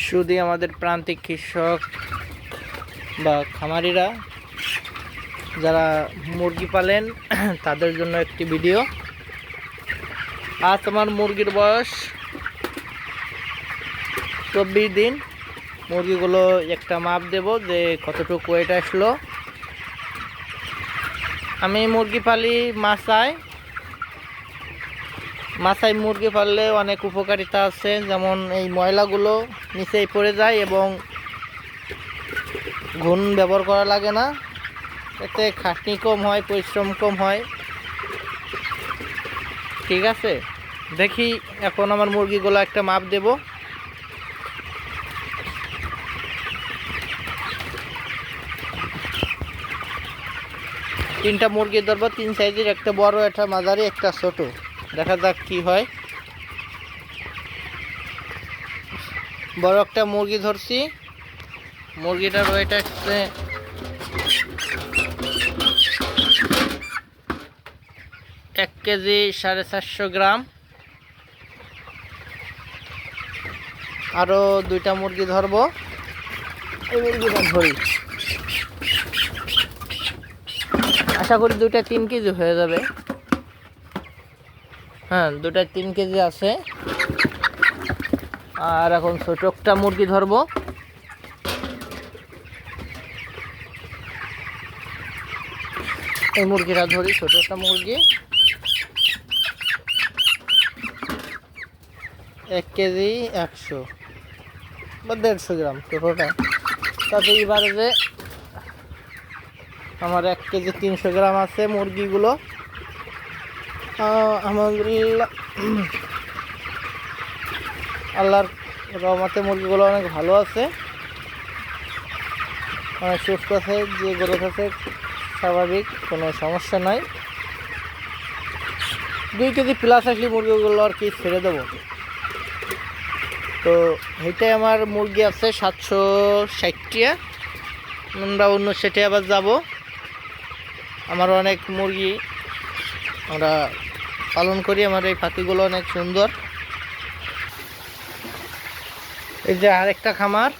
শুধু আমাদের প্রান্তিক কৃষক বা খামারিরা যারা মুরগি পালেন তাদের জন্য একটি ভিডিও। আজ আমার মুরগির বয়স 24 দিন। মুরগিগুলো একটা মাপ দেব যে কতটুকু ওয়েট আসলো। আমি মুরগি পালি মাছায় মুরগি পাললে অনেক উপকারিতা আছে, যেমন এই ময়লাগুলো নিচেই পড়ে যায় এবং ঘুণ ব্যবহার করা লাগে না, এতে খাটনি কম হয়, পরিশ্রম কম হয়। ঠিক আছে, দেখি এখন আমার মুরগিগুলো একটা মাপ দেব। তিনটা মুরগি ধরবো, 3 সাইজের, একটা বড়, একটা মাঝারি, একটা ছোট। দেখা যাক কি হয়। বড় একটা মুরগি ধরছি, মুরগিটার ওয়েট আসছে 1 কেজি 450 গ্রাম। আরো দুইটা মুরগি ধরবো, এই মুরগিটা ধরি, আশা করি দুইটা 3 কেজি হয়ে যাবে। হ্যাঁ, দুটা 3 কেজি আছে। আর এখন ছোট একটা মুরগি ধরবো। এই মুরগিটা ধরি, ছোট একটা মুরগি, 1 কেজি 100 বা 150 গ্রাম ছোটোটা। তাতে এবারে যে আমার 1 কেজি 300 গ্রাম আছে মুরগিগুলো। আলহামদুলিল্লাহ, আল্লাহর রহমতে মুরগিগুলো অনেক ভালো আছে, অনেক সুস্থ আছে, যে গ্রোথ আছে স্বাভাবিক, কোনো সমস্যা নাই। 2 কেজি প্লাস আসলে মুরগিগুলো আর কি ছেড়ে দেবো। তো এইটাই আমার মুরগি আছে 760টা। আমরা অন্য সেটে আবার যাব। আমার অনেক মুরগি আমরা পালন করি, আমার এই পাখিগুলো অনেক সুন্দর। এই যে আরেকটা খামার,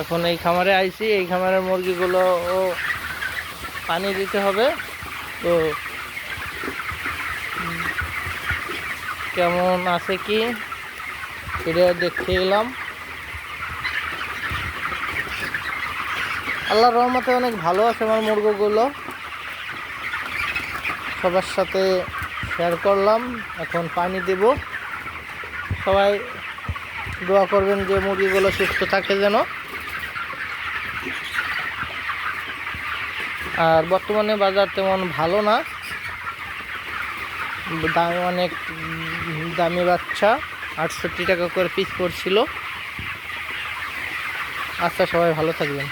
এখন এই খামারে আইছি। এই খামারের মুরগিগুলো পানি দিতে হবে, তো কেমন আছে কি সেটা দেখতে এলাম। আল্লাহর রহমতে অনেক ভালো আছে আমার মুরগিগুলো, সবার সাথে শেয়ার করলাম। এখন পানি দেব, সবাই দোয়া করবেন যে মুরগিগুলো সুস্থ থাকে যেন। আর বর্তমানে বাজার তেমন ভালো না, দাম অনেক দামি বাচ্চা, 68 টাকা করে পিস পড়ছিল। আচ্ছা, সবাই ভালো থাকবেন।